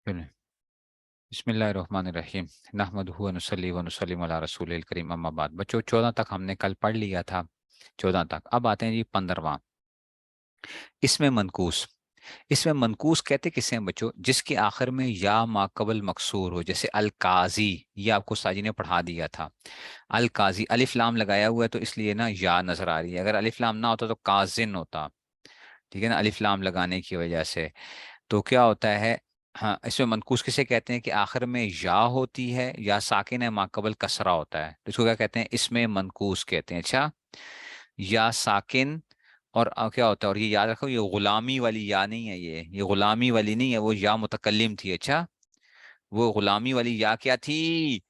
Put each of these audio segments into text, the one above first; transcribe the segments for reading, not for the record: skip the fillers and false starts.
चलें। बिस्मिल्लाहिर्रहमानिर्रहीम नहमदुहु व नुसल्ली व नुसल्लिमु अला रसूलिल करीम अम्मा बाद। बच्चों 14 तक हमने कल पढ़ लिया था। 14 तक अब आते हैं जी 15वां। इसमें मनकूस। इसमें मनकूस कहते किसे हैं बच्चों? जिसके आखिर में या माकबल मकसूर हो, जैसे अल काजी। ये आपको साजी ने पढ़ा दिया था। अल काजी अलिफ लाम लगाया हुआ है तो इसलिए ना या नजर आ रही है। अगर अलिफ लाम ना होता तो काजिन होता। ठीक है ना, अलिफ लाम लगाने की वजह से। तो क्या होता है? हाँ, इसमें मनकूस किसे कहते हैं कि आखिर में या होती है या साकिन है माकबल कसरा होता है, तो इसको क्या कहते हैं? इसमें मनकूस कहते हैं। अच्छा, या साकिन। और क्या होता है? और ये याद रखो, ये गुलामी वाली या नहीं है, ये गुलामी वाली नहीं है, वो या मुतकल्लिम थी। अच्छा, वो गुलामी वाली या क्या थी?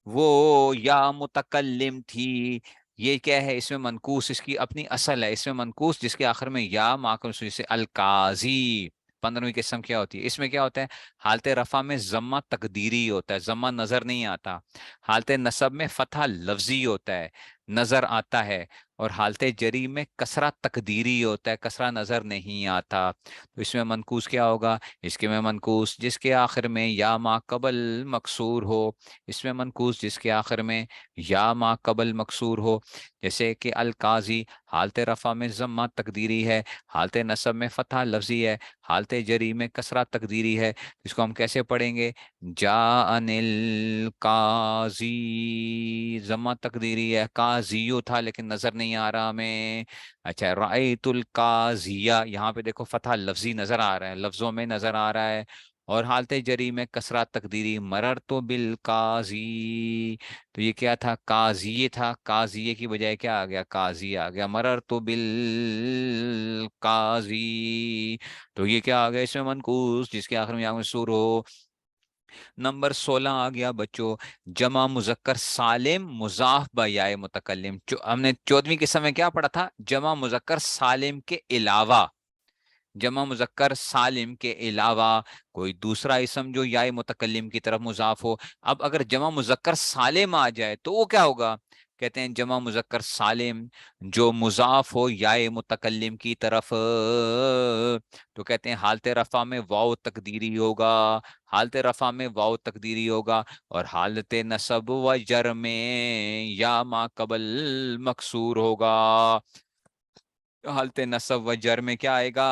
वो या मुतकल्लिम थी। ये क्या है? इसमें मनकूस इसकी अपनी असल है। इसमें मनकूस जिसके आखिर में या माकूस से अल काजी। 15वीं किस्म क्या होती है? इसमें क्या होता है? हालत रफा में जम्मा तकदीरी होता है, जम्मा नजर नहीं आता। हालत नसब में फतहा लफ्जी होता है, नजर आता है। और हालत जरी में कसरा तकदीरी होता है, कसरा नजर नहीं आता। तो इसमें मनकूस क्या होगा? इसके में मनकूस जिसके आखिर में या माकबल मकसूर हो। इसमें मनकूस जिसके आखिर में या माकबल मकसूर हो। जैसे कि अल काजी हालत रफा में जम्मा तकदीरी है, हालत नसब में फतहा लफ्जी है, हालत जरी में कसरा तकदीरी है। इसको हम कैसे पढ़ेंगे? जा अनिल काजी। जम्मा तकदीरी है, काजियो था लेकिन नजर नहीं आ रहा हमें। अच्छा, राइतुल काजिया, यहाँ पे देखो फतहा लफ्जी नजर आ रहा है, लफ्जों में नजर आ रहा है। और हालत जरी में कसरा तकदीरी, मरर तो बिल काजी। तो ये क्या था? काजिए था, काजिए की बजाय क्या आ गया? काजी आ गया। मरर तो बिल काजी। तो ये क्या आ गया? इसमें मनकूस जिसके आखिर में या मसूर हो। नंबर 16 आ गया बच्चों, जमा मुजक्कर सालिम मुजाफ बयाए मुतकल्लिम। हमने 14वीं किस्म में क्या पढ़ा था? जमा मुजक्कर सालिम के अलावा, जमा मुजक्कर सालिम के अलावा कोई दूसरा इसम जो याय मुतकल्लिम की तरफ मुजाफ हो। अब अगर जमा मुजक्कर सालिम आ जाए तो वो क्या होगा? कहते हैं जमा मुजक्कर सालिम जो मुजाफ हो याय मुतकल्लिम की तरफ, तो कहते हैं हालत रफा में वाव तकदीरी होगा। हालत रफा में वाव तकदीरी होगा। और हालत नसब व जर में या मा कबल मकसूर होगा। हालत नसब व जर में क्या आएगा?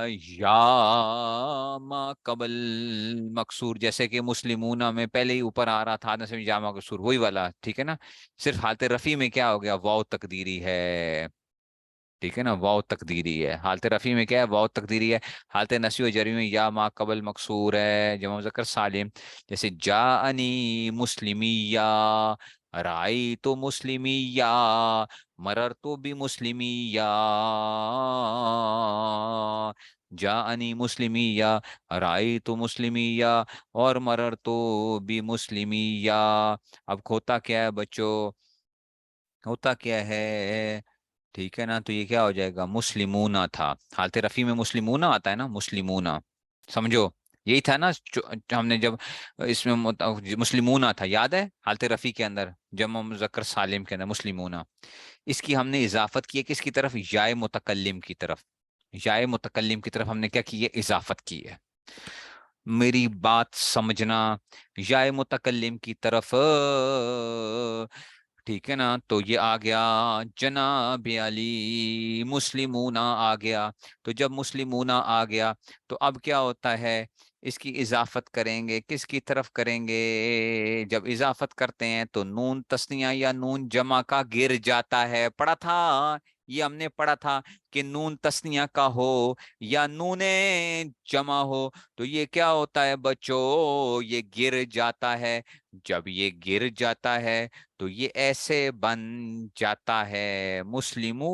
या मा कबल मकसूर। जैसे कि मुस्लिमूना में पहले ही ऊपर आ रहा था नसब या मा कसूर, वही वाला। ठीक है ना? सिर्फ हालत रफी में क्या हो गया? वाव तकदीरी है। ठीक है ना, वाव तकदीरी है। हालत रफी में क्या है? वाव तकदीरी है। हालत नस्वी व जरी में या मा कबल मकसूर है, जमा मुज़क्कर सालिम। जैसे जाअनी मुस्लिमिया, राई तो मुस्लिमिया, मरर तो भी मुस्लिमिया। जाअनी मुस्लिमिया, राई तो मुस्लिमिया, और मरर तो भी मुस्लिमिया। अब होता क्या है बच्चों? होता क्या है? ठीक है ना, तो ये क्या हो जाएगा? मुस्लिमूना था। हालत रफी में मुस्लिमूना आता है ना, मुस्लिमूना। समझो, यही था ना जो हमने जब इसमें मुस्लिमूना था, याद है? हालत रफी के अंदर जमा मुज़क्कर सालिम के अंदर मुस्लिमूना। इसकी हमने इजाफत की है किसकी तरफ? याय मुतकल्लिम की तरफ। याय मुतकल्लिम की तरफ हमने क्या की है? इजाफत की है। मेरी बात समझना। याय मुतकल्लिम की तरफ, ठीक है ना, तो ये आ गया जनाब अली। मुस्लिमूना आ गया। तो जब मुस्लिमूना आ गया तो अब क्या होता है? इसकी इजाफत करेंगे, किसकी तरफ करेंगे? जब इजाफत करते हैं तो नून तस्निया या नून जमा का गिर जाता है। पढ़ा था, ये हमने पढ़ा था कि नून तस्निया का हो या नूने जमा हो तो ये क्या होता है बच्चों? ये गिर जाता है। जब ये गिर जाता है तो ये ऐसे बन जाता है मुस्लिमू।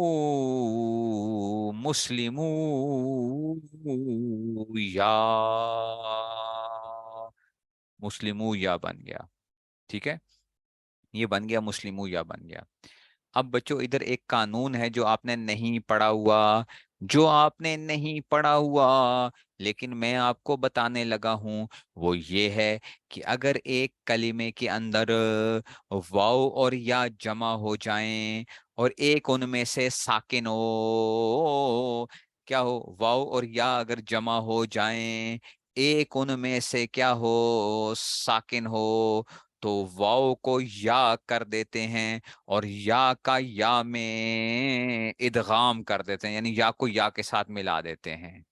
मुस्लिमू या, मुस्लिमू या बन गया। ठीक है, ये बन गया मुस्लिमू या बन गया। अब बच्चों इधर एक कानून है जो आपने नहीं पढ़ा हुआ, जो आपने नहीं पढ़ा हुआ लेकिन मैं आपको बताने लगा हूं। वो ये है कि अगर एक कलिमे के अंदर वाव और या जमा हो जाएं और एक उनमें से साकिन हो, क्या हो? वाव और या अगर जमा हो जाएं, एक उनमें से क्या हो, साकिन हो, तो वाव को या कर देते हैं, और या का या में इदगाम कर देते हैं, यानी या को या के साथ मिला देते हैं।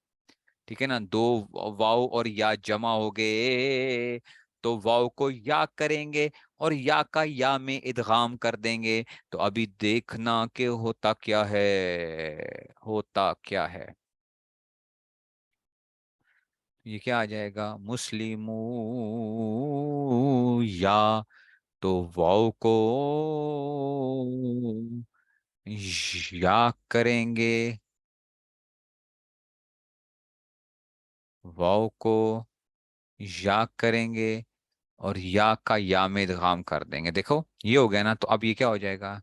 ठीक है ना, दो वाव और या जमा हो गए, तो वाव को या करेंगे और या का या में इदगाम कर देंगे। तो अभी देखना कि होता क्या है, होता क्या है। ये क्या आ जाएगा, मुस्लिमू या, तो वाव को या करेंगे, वाव को या करेंगे और या का या में इदगाम कर देंगे। देखो ये हो गया ना, तो अब ये क्या हो जाएगा,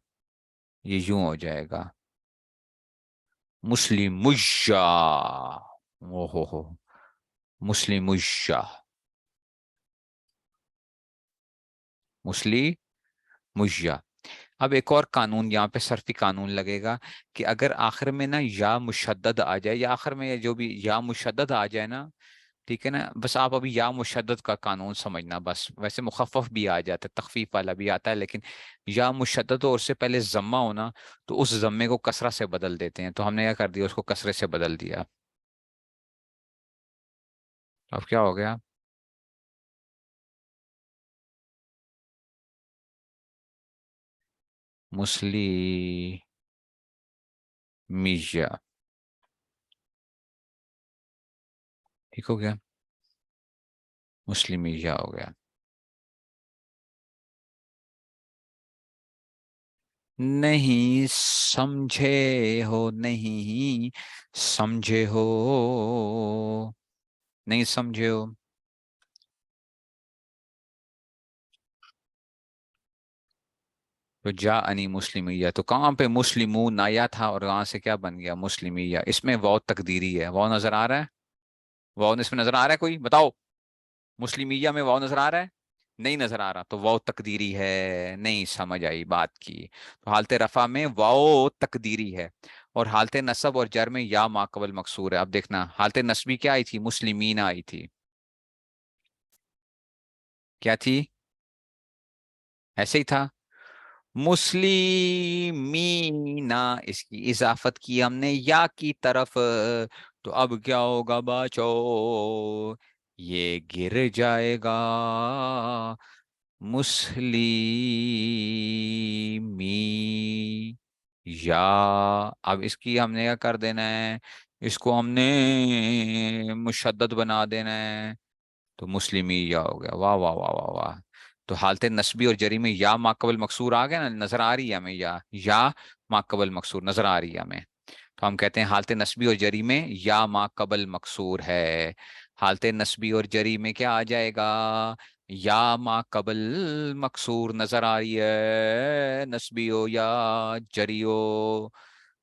ये यूं हो जाएगा, मुस्लिम मुज्जा। ओहो, मुस्लिम मुज्जा, मुस्लिम मुज्जा। अब एक और कानून यहाँ पे सर्फी कानून लगेगा, कि अगर आखिर में ना या मुशद्दद आ जाए, या आखिर में जो भी या मुशद्दद आ जाए ना, ठीक है ना, बस आप अभी या मुशद्दद का कानून समझना बस। वैसे मुखफ़फ़ भी आ जाता है, तखफीफ वाला भी आता है, लेकिन या मुशद्दद हो और उससे पहले जम्मा होना, तो उस जम्मे को कसरा से बदल देते हैं। तो हमने क्या कर दिया, उसको कसरे से बदल दिया। अब क्या हो गया, मुस्लिमिया। ठीक हो गया, मुस्लिमिया हो गया। नहीं समझे हो, नहीं समझे हो, नहीं समझे हो। तो जा अनी मुस्लिमिया, तो कहाँ पे मुस्लिमून आया था और कहाँ से क्या बन गया मुस्लिमिया। इसमें वाव तकदीरी है, वाव नजर आ रहा है, वाव इसमें नजर आ रहा है, कोई बताओ, मुस्लिमिया में वाव नजर आ रहा है, नहीं नजर आ रहा, तो वाव तकदीरी है। नहीं समझ आई बात की। तो हालते रफा में वाव तकदीरी है, और हालते नसब और जर में या माकबल मकसूर है। अब देखना, हालते नस्बी क्या आई थी, मुस्लिमीना आई थी। क्या थी, ऐसे ही था, मुस्लिमीना, इसकी इजाफत की हमने या की तरफ। तो अब क्या होगा बच्चों, ये गिर जाएगा, मुस्लिमी या। अब इसकी हमने क्या कर देना है, इसको हमने मुशद्दद बना देना है, तो मुस्लिमी या हो गया। वाह वाह वाह वाह वाह। तो हालत नस्बी और जरी में या माकबल मकसूर आ गया ना, नजर आ रही है हमें, या माकबल मकसूर नजर आ रही है हमें। तो हम कहते हैं हालत नस्बी और जरी में या माकबल मकसूर है। हालत नस्बी और जरी में क्या आ जाएगा, या माकबल मकसूर नजर आ रही है, नस्बी हो या जरी हो।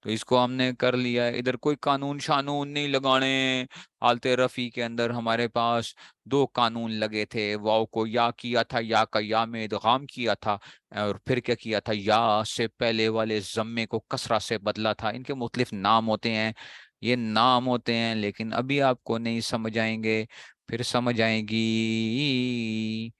तो इसको हमने कर लिया है, इधर कोई कानून शानून नहीं लगाने। हालते रफी के अंदर हमारे पास दो कानून लगे थे, वाव को या किया था, या का या में इदगाम किया था, और फिर क्या किया था, या से पहले वाले जम्मे को कसरा से बदला था। इनके मुख्तलिफ नाम होते हैं, ये नाम होते हैं, लेकिन अभी आपको नहीं समझ आएंगे, फिर समझ आएंगी।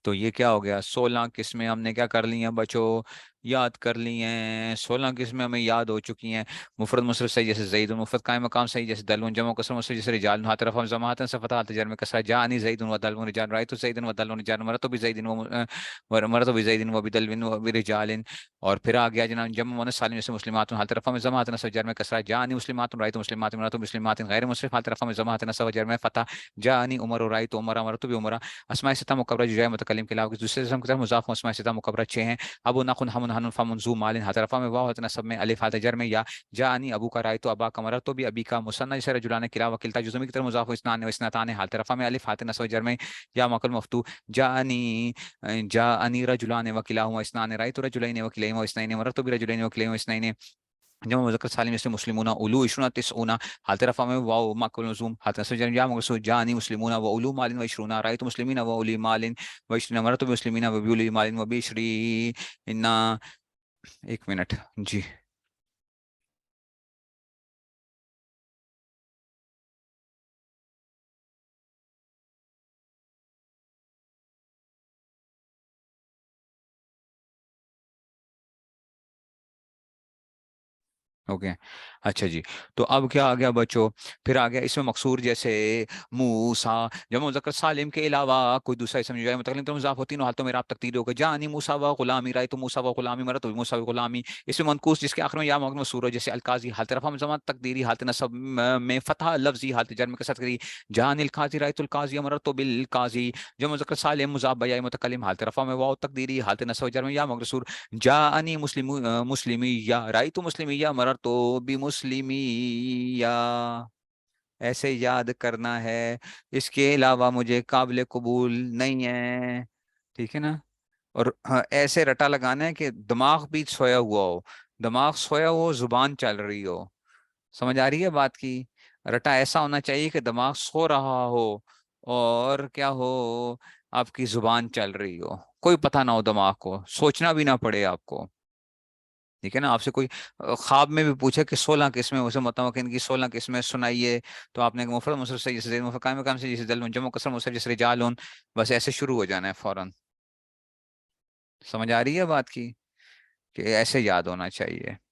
तो ये क्या हो गया, 16 किस्में हमने क्या कर ली हैं बच्चों, याद कर ली हैं। 16 किस्में हमें याद हो चुकी हैं। मुफरद मुसरत सही जैसे जईद, मुफरद कायम मकाम सही जैसे दलवन, जमा कसर मुसरत जैसे रिजाल, हाथ रफा जमा हाथ सफता हाथ जर में कसरा, जानी जईद व दलवन रिजाल, रायतु जईद व दलवन रिजाल, मरतु भी जईद व मरतु भी जईद व बिदलविन व बिरिजालिन। और फिर आ गया जनाब जमा मुअन्नस सालिम जैसे मुस्लिमात, हाथ रफा में जमा हाथ नसब जर में कसरा, जानी मुस्लिमात रायतु मुस्लिमात, मरतु मुस्लिमात गैर मुस्लिम, हाथ रफा में जमा हाथ नसब जर में फता, जानी उमर रायतु उमरा, मरतु भी उमरा। अस्माए सिता मुकबरा जुजाय मुतकल्लिम के अलावा दूसरे जिस्म की तरफ मुजाफ अस्माए सिता मुकबरा 6 हैं। अबू नकुन हमन हनुन फमुन जू मालिन, हतरफा में वाव हतन सब में अलिफ हाथ जर में या, जानी अबू का राय तो अबा कमरा तो भी अबी का मुसन्ना जैसे रजुलान किला वकिलता जुजमी की तरफ मुजाफ इस्नान व इस्नातान, हालतरफा में अलिफ हाथ नसब जर में या मकल मफ्तू, जानी जानी रजुलान वकिला हुआ इस्नान राय तो रजुलैन वकिलैन व इस्नैन मरत तो भी रजुलैन वकिलैन व इस्नैन। जब मुज़क्कर सालिम जैसे मुस्लिमूना उलू इशरुना तिसऊना, हालत रफा में वाव माकुल नज़ूम, हालत नस्ब जर या मगसूर जानी मुस्लिमूना व उलू मालिन व इशरुना, रायतु मुस्लिमीना व उली मालिन व इशरुना, मरतु मुस्लिमीना व बिउली मालिन व बिशरी इन्ना। एक मिनट जी। اوکے. اچھا جی. تو اب کیا آ گیا بچوں؟ پھر آ گیا اس میں مقصور جیسے موسا، جمع مذکر سالم کے علاوہ کوئی دوسرا اسم جو ہے متکلم تو مضاف ہوتی ہے حال تو میرا تقدیر ہوگا جانی موسا و غلامی رائے تو موسا و غلامی مرا تو موسا و غلامی. اس میں منقوص جس کے آخر میں یا مقدم مسور ہو جیسے القاضی حالت رفع مضمت تقدیری حالت نصب میں فتح لفظی حالت جر میں کسرت کری جان القاضی رائے تو القاضی مرا تو بالقاضی. جمع مذکر سالم مضاف بیا متکلم حالت رفع میں واو تقدیری حالت نصب جر میں یا مقصور جاءنی مسلم مسلمیہ رأیت مسلمیہ مررت بمسلمیہ. ایسے یاد کرنا ہے، اس کے علاوہ مجھے قابل قبول نہیں ہے. ٹھیک ہے نا؟ اور ہاں، ایسے رٹا لگانا ہے کہ دماغ بھی سویا ہوا ہو، دماغ سویا ہو، زبان چل رہی ہو. سمجھ آ رہی ہے بات کی؟ رٹا ایسا ہونا چاہیے کہ دماغ سو رہا ہو اور کیا ہو، آپ کی زبان چل رہی ہو، کوئی پتہ نہ ہو، دماغ کو سوچنا بھی نہ پڑے آپ کو. ٹھیک ہے نا؟ آپ سے کوئی خواب میں بھی پوچھے کہ 16 قسمیں اسے متوقع کی 16 قسمیں سنائیے، تو آپ نے مفرد مصرف سے جیسے مفرد قائم مقام سے جیسے دل جمع کثر مصرف جیسے رجالون، بس ایسے شروع ہو جانا ہے فوراً. سمجھ آ رہی ہے بات کی؟ کہ ایسے یاد ہونا چاہیے.